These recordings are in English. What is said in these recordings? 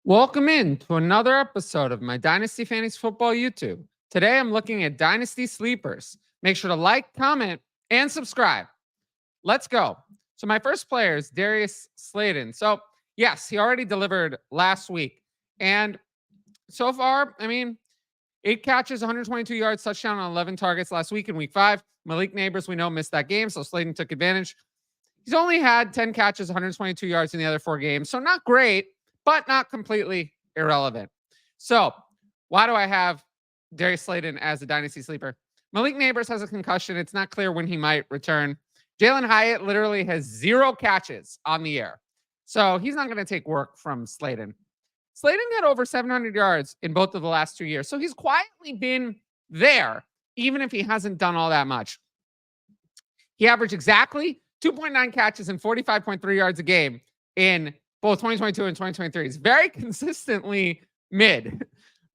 Welcome in to another episode of my Dynasty Fantasy Football YouTube. Today I'm looking at Dynasty Sleepers. Make sure to like, comment, and subscribe. Let's go. So my first player is Darius Slayton. So yes, he already delivered last week. And so far, 8 catches, 122 yards, touchdown on 11 targets last week in week 5. Malik Neighbors, we know, missed that game, so Slayton took advantage. He's only had 10 catches, 122 yards in the other 4 games. So not great, but not completely irrelevant. So why do I have Darius Slayton as a dynasty sleeper? Malik Neighbors has a concussion. It's not clear when he might return. Jalen Hyatt literally has 0 catches on the year. So he's not going to take work from Slayton. Slayton had over 700 yards in both of the last 2 years. So he's quietly been there, even if he hasn't done all that much. He averaged exactly 2.9 catches and 45.3 yards a game in both 2022 and 2023. He's very consistently mid,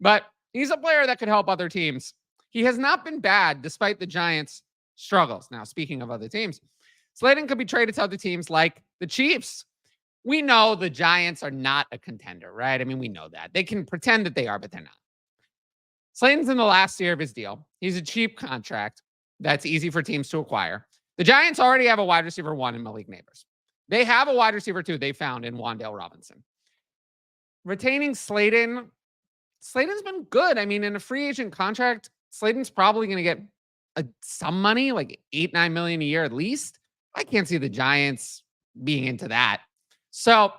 but he's a player that could help other teams. He has not been bad despite the Giants' struggles. Now, speaking of other teams, Slayton could be traded to other teams like the Chiefs. We know the Giants are not a contender, right? We know that. They can pretend that they are, but they're not. Slayton's in the last year of his deal. He's a cheap contract that's easy for teams to acquire. The Giants already have a wide receiver 1 in Malik Neighbors. They have a wide receiver 2 they found in Wan'Dale Robinson. Retaining Slayton's been good. In a free agent contract, Slayton's probably going to get some money, like $8-9 million a year at least. I can't see the Giants being into that. So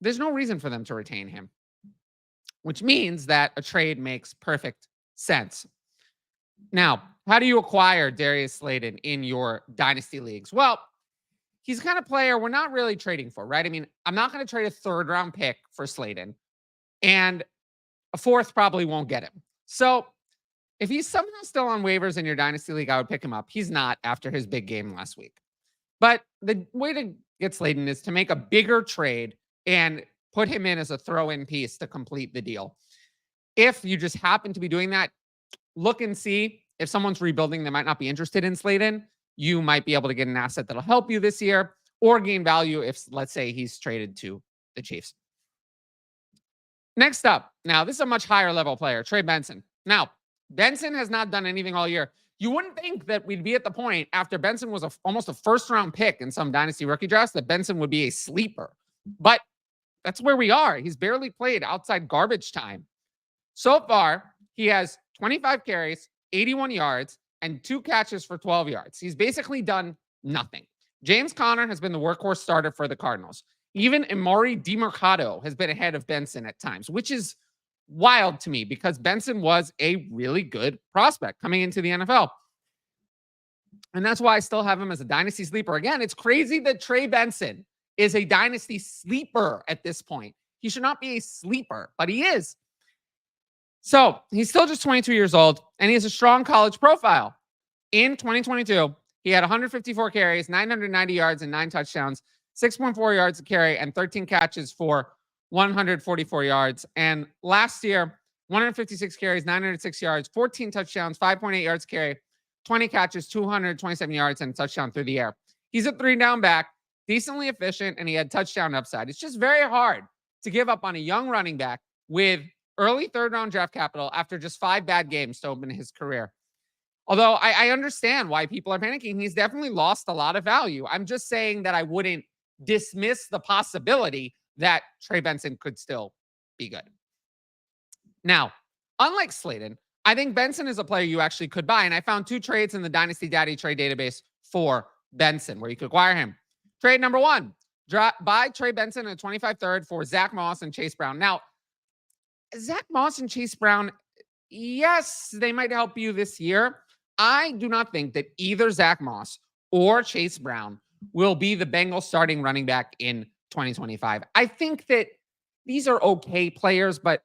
there's no reason for them to retain him, which means that a trade makes perfect sense. Now, how do you acquire Darius Slayton in your dynasty leagues? Well, he's the kind of player we're not really trading for, right? I'm not going to trade a 3rd round pick for Slayton, and a 4th probably won't get him. So if he's somehow still on waivers in your dynasty league, I would pick him up. He's not after his big game last week. But the way to get Slayton is to make a bigger trade and put him in as a throw-in piece to complete the deal. If you just happen to be doing that, look and see if someone's rebuilding, they might not be interested in Slayton. You might be able to get an asset that'll help you this year or gain value if, let's say, he's traded to the Chiefs. Next up, now this is a much higher level player, Trey Benson. Now, Benson has not done anything all year. You wouldn't think that we'd be at the point after Benson was almost a 1st round pick in some dynasty rookie drafts that Benson would be a sleeper. But that's where we are. He's barely played outside garbage time. So far, he has 25 carries, 81 yards, and 2 catches for 12 yards. He's basically done nothing. James Conner has been the workhorse starter for the Cardinals. Even Emari DeMercado has been ahead of Benson at times, which is wild to me because Benson was a really good prospect coming into the NFL. And that's why I still have him as a dynasty sleeper. Again, it's crazy that Trey Benson is a dynasty sleeper at this point. He should not be a sleeper, but he is. So he's still just 22 years old, and he has a strong college profile. In 2022, he had 154 carries, 990 yards, and 9 touchdowns, 6.4 yards a carry, and 13 catches for 144 yards. And last year, 156 carries, 906 yards, 14 touchdowns, 5.8 yards a carry, 20 catches, 227 yards, and a touchdown through the air. He's a 3-down back, decently efficient, and he had touchdown upside. It's just very hard to give up on a young running back with early 3rd round draft capital after just 5 bad games to open his career. Although I understand why people are panicking. He's definitely lost a lot of value. I'm just saying that I wouldn't dismiss the possibility that Trey Benson could still be good. Now, unlike Slayton, I think Benson is a player you actually could buy. And I found 2 trades in the Dynasty Daddy trade database for Benson where you could acquire him. Trade number 1, buy Trey Benson at 25 3rd for Zach Moss and Chase Brown. Now, Zach Moss and Chase Brown, yes, they might help you this year. I do not think that either Zach Moss or Chase Brown will be the Bengals starting running back in 2025. I think that these are okay players, but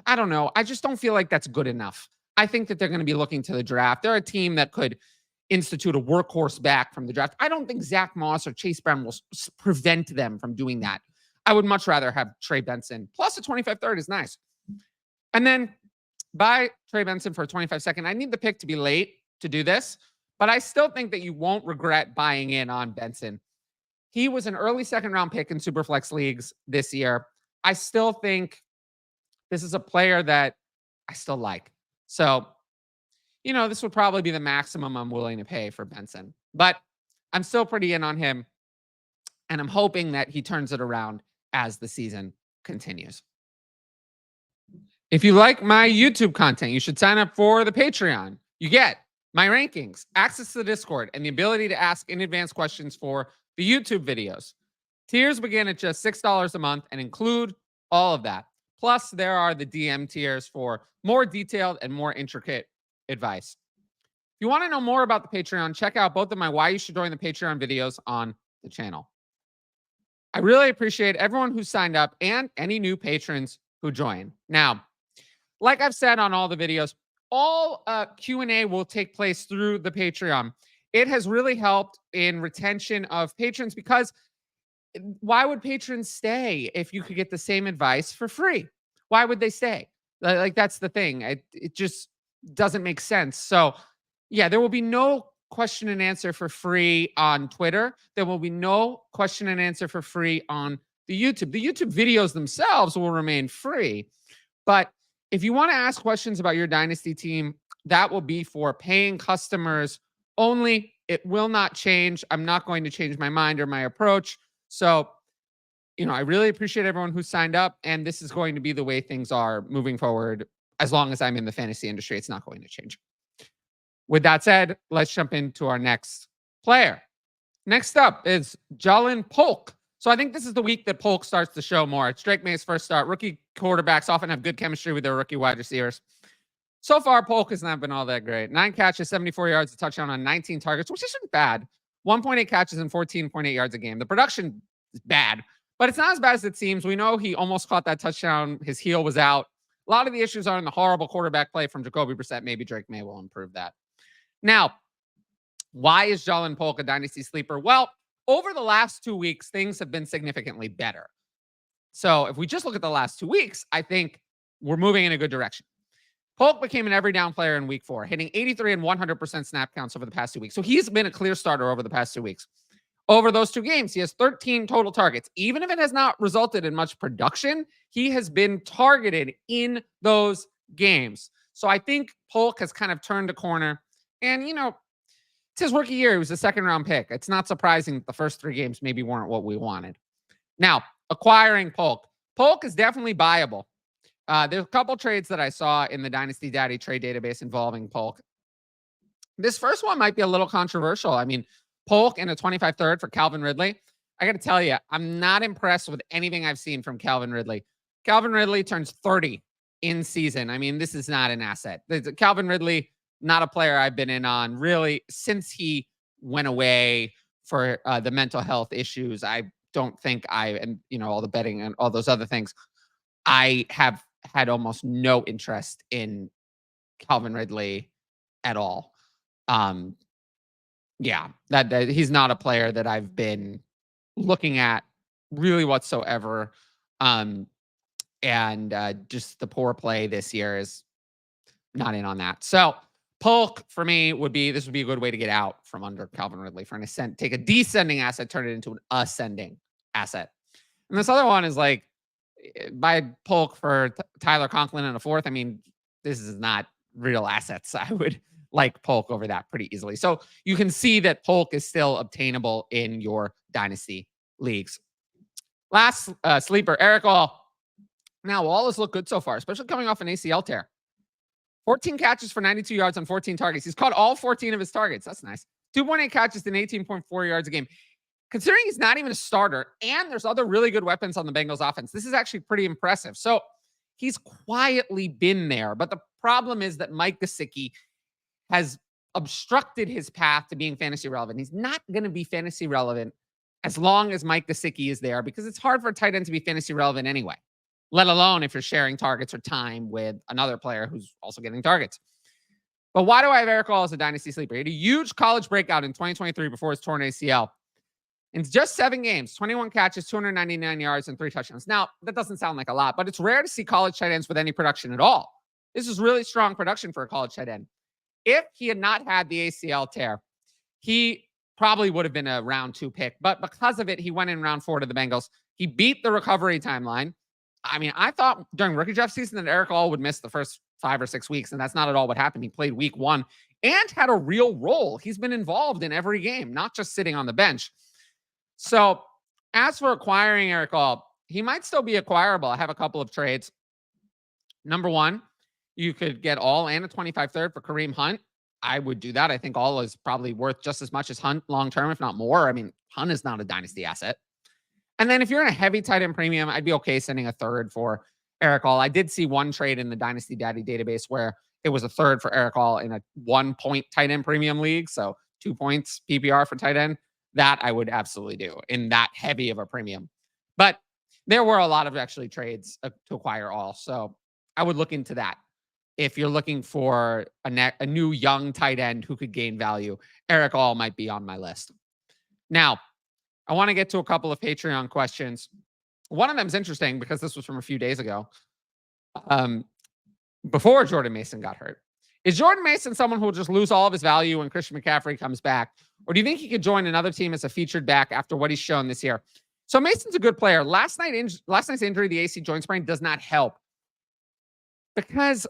I don't know. I just don't feel like that's good enough. I think that they're going to be looking to the draft. They're a team that could institute a workhorse back from the draft. I don't think Zach Moss or Chase Brown will prevent them from doing that. I would much rather have Trey Benson. Plus a 25 3rd is nice. And then buy Trey Benson for a 25 2nd. I need the pick to be late to do this, but I still think that you won't regret buying in on Benson. He was an early 2nd round pick in Superflex leagues this year. I still think this is a player that I still like. So, this would probably be the maximum I'm willing to pay for Benson. But I'm still pretty in on him, and I'm hoping that he turns it around as the season continues. If you like my YouTube content, you should sign up for the Patreon. You get my rankings, access to the Discord, and the ability to ask in advance questions for the YouTube videos. Tiers begin at just $6 a month and include all of that. Plus, there are the DM tiers for more detailed and more intricate advice. If you want to know more about the Patreon, check out both of my Why You Should Join the Patreon videos on the channel. I really appreciate everyone who signed up and any new patrons who join. Now, like I've said on all the videos, all Q&A will take place through the Patreon. It has really helped in retention of patrons because why would patrons stay if you could get the same advice for free? Why would they stay? Like that's the thing. It just doesn't make sense. So, yeah, there will be no question and answer for free on Twitter. There will be no question and answer for free on the YouTube. The YouTube videos themselves will remain free. But if you want to ask questions about your Dynasty team, that will be for paying customers only. It will not change. I'm not going to change my mind or my approach. So, I really appreciate everyone who signed up, and this is going to be the way things are moving forward. As long as I'm in the fantasy industry, it's not going to change. With that said, let's jump into our next player. Next up is Jalen Polk. So I think this is the week that Polk starts to show more. It's Drake May's first start. Rookie quarterbacks often have good chemistry with their rookie wide receivers. So far, Polk has not been all that great. 9 catches, 74 yards, a touchdown on 19 targets, which isn't bad. 1.8 catches and 14.8 yards a game. The production is bad, but it's not as bad as it seems. We know he almost caught that touchdown. His heel was out. A lot of the issues are in the horrible quarterback play from Jacoby Brissett. Maybe Drake May will improve that. Now, why is Jalen Polk a dynasty sleeper? Well, over the last 2 weeks, things have been significantly better. So if we just look at the last 2 weeks, I think we're moving in a good direction. Polk became an every down player in week 4, hitting 83 and 100% snap counts over the past 2 weeks. So he's been a clear starter over the past 2 weeks. Over those 2 games, he has 13 total targets. Even if it has not resulted in much production, he has been targeted in those games. So I think Polk has kind of turned a corner. And, it's his rookie year. He was a second-round pick. It's not surprising that the first 3 games maybe weren't what we wanted. Now, acquiring Polk. Polk is definitely buyable. There's a couple trades that I saw in the Dynasty Daddy trade database involving Polk. This first one might be a little controversial. I mean, Polk in a 25 third for Calvin Ridley. I got to tell you, I'm not impressed with anything I've seen from Calvin Ridley. Calvin Ridley turns 30 in season. I mean, this is not an asset. Calvin Ridley, not a player I've been in on really since he went away for the mental health issues. I don't think and all the betting and all those other things, I have had almost no interest in Calvin Ridley at all. Yeah, that he's not a player that I've been looking at really whatsoever. And just the poor play this year is not in on that. So Polk for me would be a good way to get out from under Calvin Ridley for take a descending asset, turn it into an ascending asset. And this other one is like buy Polk for Tyler Conklin in a 4th. I mean, this is not real assets. I would like Polk over that pretty easily. So you can see that Polk is still obtainable in your dynasty leagues. Last sleeper, Erick All. Now, All has looked good so far, especially coming off an ACL tear. 14 catches for 92 yards on 14 targets. He's caught all 14 of his targets. That's nice. 2.8 catches and 18.4 yards a game. Considering he's not even a starter and there's other really good weapons on the Bengals offense, this is actually pretty impressive. So he's quietly been there. But the problem is that Mike Gesicki has obstructed his path to being fantasy relevant. He's not going to be fantasy relevant as long as Mike Gesicki is there because it's hard for a tight end to be fantasy relevant anyway, let alone if you're sharing targets or time with another player who's also getting targets. But why do I have Erick All as a dynasty sleeper? He had a huge college breakout in 2023 before his torn ACL. In just 7 games, 21 catches, 299 yards, and 3 touchdowns. Now, that doesn't sound like a lot, but it's rare to see college tight ends with any production at all. This is really strong production for a college tight end. If he had not had the ACL tear, he probably would have been a round 2 pick. But because of it, he went in round 4 to the Bengals. He beat the recovery timeline. I mean, I thought during rookie draft season that Erick All would miss the first 5 or 6 weeks, and that's not at all what happened. He played week 1 and had a real role. He's been involved in every game, not just sitting on the bench. So, as for acquiring Erick All, he might still be acquirable. I have a couple of trades. Number 1, you could get All and a 25 third for Kareem Hunt. I would do that. I think All is probably worth just as much as Hunt long term, if not more. I mean, Hunt is not a dynasty asset. And then if you're in a heavy tight end premium, I'd be okay sending a third for Erick All. I did see one trade in the Dynasty Daddy database where it was a third for Erick All in a 1-point tight end premium league. So 2 points PPR for tight end. That I would absolutely do in that heavy of a premium. But there were a lot of actually trades to acquire All. So I would look into that. If you're looking for a new young tight end who could gain value, Erick All might be on my list. Now, I want to get to a couple of Patreon questions. One of them is interesting because this was from a few days ago, before Jordan Mason got hurt. Is Jordan Mason someone who will just lose all of his value when Christian McCaffrey comes back? Or do you think he could join another team as a featured back after what he's shown this year? So Mason's a good player. Last night's injury, the AC joint sprain, does not help. Because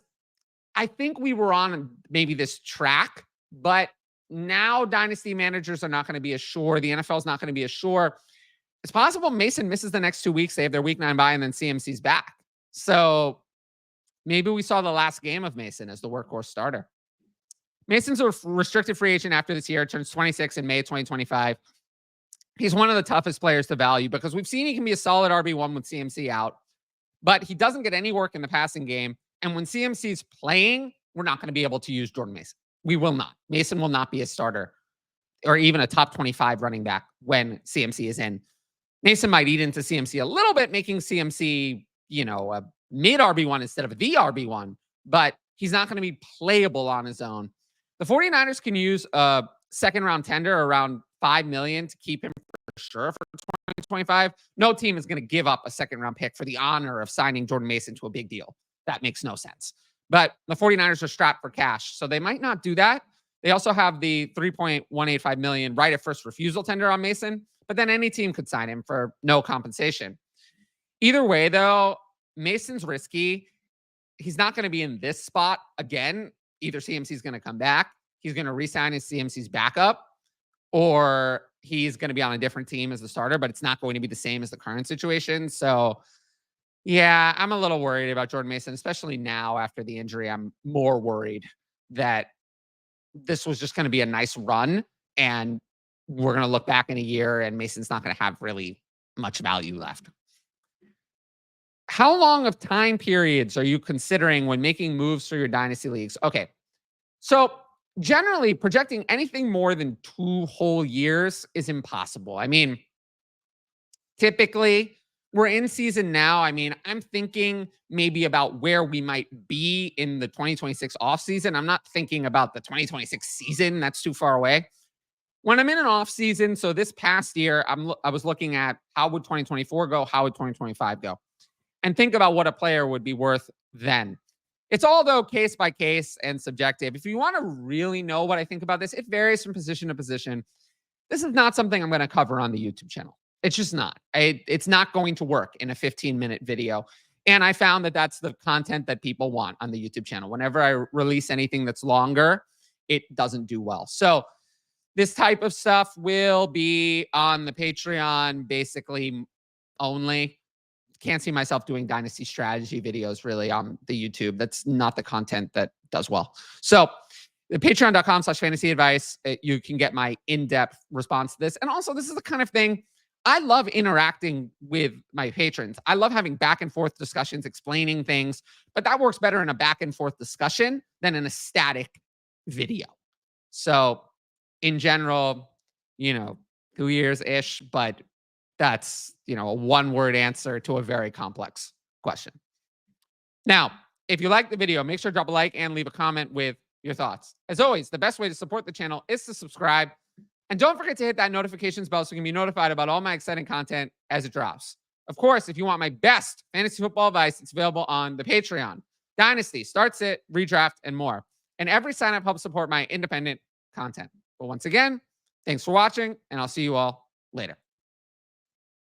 I think we were on maybe this track, but now dynasty managers are not going to be as sure. The NFL is not going to be as sure. It's possible Mason misses the next 2 weeks. They have their week 9 bye, and then CMC's back. So maybe we saw the last game of Mason as the workhorse starter. Mason's a restricted free agent after this year, turns 26 in May 2025. He's one of the toughest players to value because we've seen he can be a solid RB1 with CMC out, but he doesn't get any work in the passing game. And when CMC's playing, we're not going to be able to use Jordan Mason. We will not. Mason will not be a starter or even a top 25 running back when CMC is in. Mason might eat into CMC a little bit, making CMC, a mid RB1 instead of the RB1, but he's not going to be playable on his own. The 49ers can use a second round tender around $5 million to keep him for sure for 2025. No team is going to give up a second round pick for the honor of signing Jordan Mason to a big deal. That makes no sense. But the 49ers are strapped for cash, so they might not do that. They also have the $3.185 million right of first refusal tender on Mason, but then any team could sign him for no compensation. Either way, though, Mason's risky. He's not going to be in this spot again. Either CMC's going to come back, he's going to re-sign his CMC's backup, or he's going to be on a different team as the starter, but it's not going to be the same as the current situation. So, yeah, I'm a little worried about Jordan Mason, especially now after the injury. I'm more worried that this was just going to be a nice run and we're going to look back in a year and Mason's not going to have really much value left. How long of time periods are you considering when making moves for your dynasty leagues? Okay. So generally projecting anything more than 2 whole years is impossible. I mean, typically we're in season now. I mean, I'm thinking maybe about where we might be in the 2026 offseason. I'm not thinking about the 2026 season. That's too far away. When I'm in an offseason, so this past year, I was looking at how would 2024 go? How would 2025 go? And think about what a player would be worth then. It's all, though, case by case and subjective. If you want to really know what I think about this, it varies from position to position. This is not something I'm going to cover on the YouTube channel. It's just not. It's not going to work in a 15-minute video. And I found that that's the content that people want on the YouTube channel. Whenever I release anything that's longer, it doesn't do well. So this type of stuff will be on the Patreon basically only. Can't see myself doing dynasty strategy videos really on the YouTube. That's not the content that does well. So the patreon.com/fantasy advice, you can get my in-depth response to this. And also, this is the kind of thing I love interacting with my patrons. I love having back and forth discussions, explaining things, but that works better in a back and forth discussion than in a static video. So in general, 2 years-ish, but that's, a one-word answer to a very complex question. Now, if you like the video, make sure to drop a like and leave a comment with your thoughts. As always, the best way to support the channel is to subscribe. And don't forget to hit that notifications bell so you can be notified about all my exciting content as it drops. Of course, if you want my best fantasy football advice, it's available on the Patreon. Dynasty, start sit, redraft, and more. And every sign-up helps support my independent content. But once again, thanks for watching, and I'll see you all later.